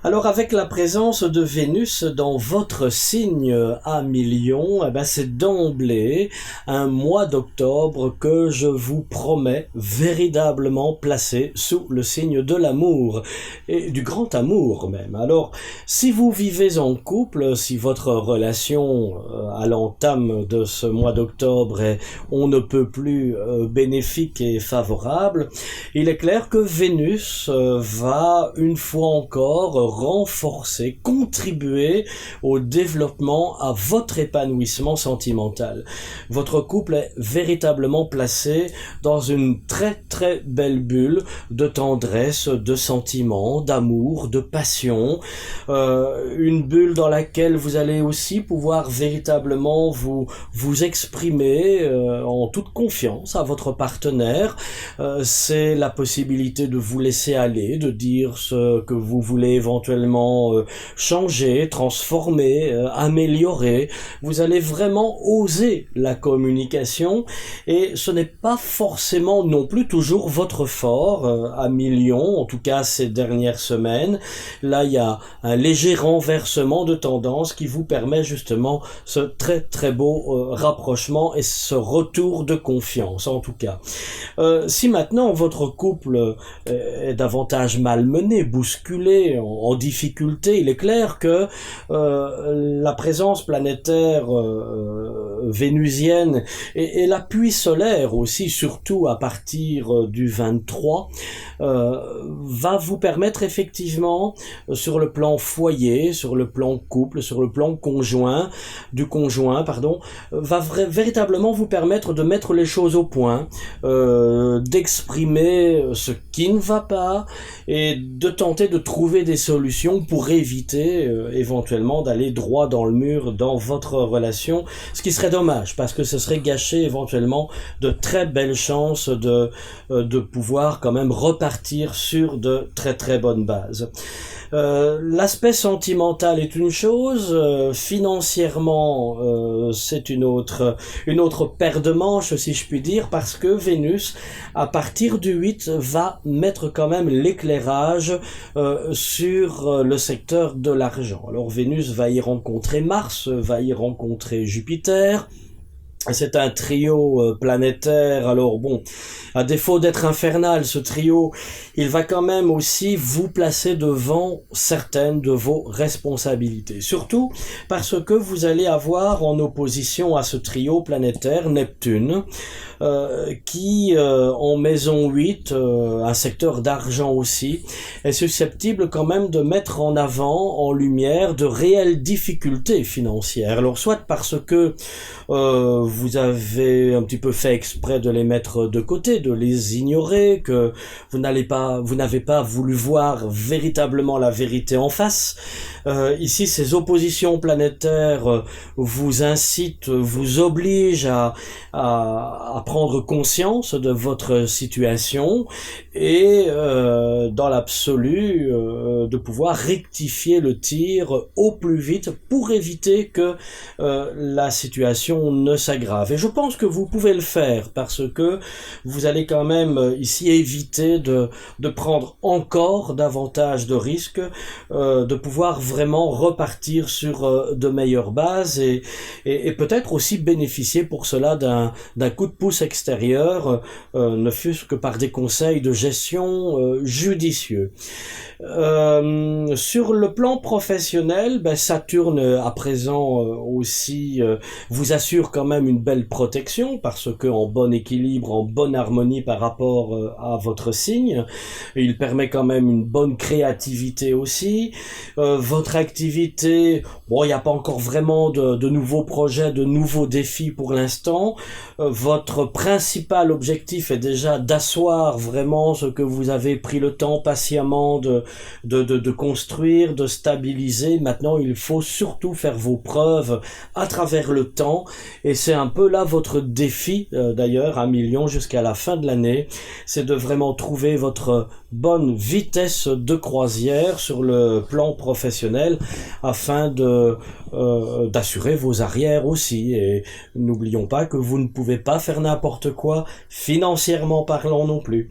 Alors avec la présence de Vénus dans votre signe à Million, c'est d'emblée un mois d'octobre que je vous promets véritablement placé sous le signe de l'amour, et du grand amour même. Alors si vous vivez en couple, si votre relation à l'entame de ce mois d'octobre est on ne peut plus bénéfique et favorable, il est clair que Vénus va une fois encore renforcer, contribuer au développement, à votre épanouissement sentimental. Votre couple est véritablement placé dans une très très belle bulle de tendresse, de sentiments, d'amour, de passion, une bulle dans laquelle vous allez aussi pouvoir véritablement vous exprimer en toute confiance à votre partenaire. C'est la possibilité de vous laisser aller, de dire ce que vous voulez éventuellement changer, transformer, améliorer. Vous allez vraiment oser la communication, et ce n'est pas forcément non plus toujours votre fort à Million, en tout cas ces dernières semaines. Là, il y a un léger renversement de tendance qui vous permet justement ce très très beau rapprochement et ce retour de confiance en tout cas. Si maintenant votre couple est davantage malmené, bousculé, en difficulté, il est clair que la présence planétaire vénusienne et l'appui solaire aussi, surtout à partir du 23, va vous permettre effectivement sur le plan foyer, sur le plan couple, sur le plan conjoint, va véritablement vous permettre de mettre les choses au point, d'exprimer ce qui ne va pas et de tenter de trouver des solutions pour éviter éventuellement d'aller droit dans le mur dans votre relation, ce qui serait dommage parce que ce serait gâcher éventuellement de très belles chances de pouvoir quand même repartir sur de très très bonnes bases. L'aspect sentimental est une chose, financièrement c'est une autre paire de manches si je puis dire, parce que Vénus à partir du 8 va mettre quand même l'éclairage sur le secteur de l'argent. Alors Vénus va y rencontrer Mars, va y rencontrer Jupiter. C'est un trio planétaire, alors bon, à défaut d'être infernal, ce trio, il va quand même aussi vous placer devant certaines de vos responsabilités. Surtout parce que vous allez avoir en opposition à ce trio planétaire Neptune, qui en maison 8, un secteur d'argent aussi, est susceptible quand même de mettre en avant, en lumière, de réelles difficultés financières. Alors soit parce que vous avez un petit peu fait exprès de les mettre de côté, de les ignorer, que vous n'avez pas voulu voir véritablement la vérité en face. Ici, ces oppositions planétaires vous incitent, vous obligent à prendre conscience de votre situation et dans l'absolu de pouvoir rectifier le tir au plus vite pour éviter que la situation ne s'aggrave. Et je pense que vous pouvez le faire parce que vous allez quand même ici éviter de prendre encore davantage de risques, de pouvoir vraiment repartir sur de meilleures bases et peut-être aussi bénéficier pour cela d'un coup de pouce extérieur, ne fût-ce que par des conseils de gestion judicieux. Sur le plan professionnel, Saturne à présent aussi vous assure quand même une belle protection parce que en bon équilibre, en bonne harmonie par rapport à votre signe, il permet quand même une bonne créativité aussi. Votre activité, bon, il n'y a pas encore vraiment de nouveaux projets, de nouveaux défis pour l'instant. Votre principal objectif est déjà d'asseoir vraiment ce que vous avez pris le temps patiemment de construire, de stabiliser. Maintenant, il faut surtout faire vos preuves à travers le temps et c'est un peu là votre défi d'ailleurs, 1 million jusqu'à la fin de l'année, c'est de vraiment trouver votre bonne vitesse de croisière sur le plan professionnel afin de d'assurer vos arrières aussi. Et n'oublions pas que vous ne pouvez pas faire n'importe quoi, financièrement parlant non plus.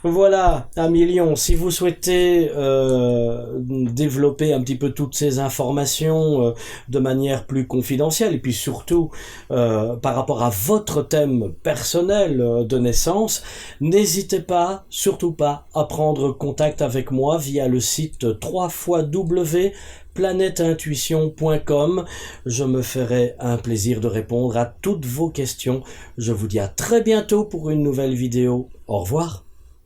Voilà, 1 million. Si vous souhaitez développer un petit peu toutes ces informations de manière plus confidentielle, et puis surtout par rapport à votre thème personnel de naissance, n'hésitez pas, surtout pas, à prendre contact avec moi via le site www.planeteintuition.com. Je me ferai un plaisir de répondre à toutes vos questions. Je vous dis à très bientôt pour une nouvelle vidéo. Au revoir.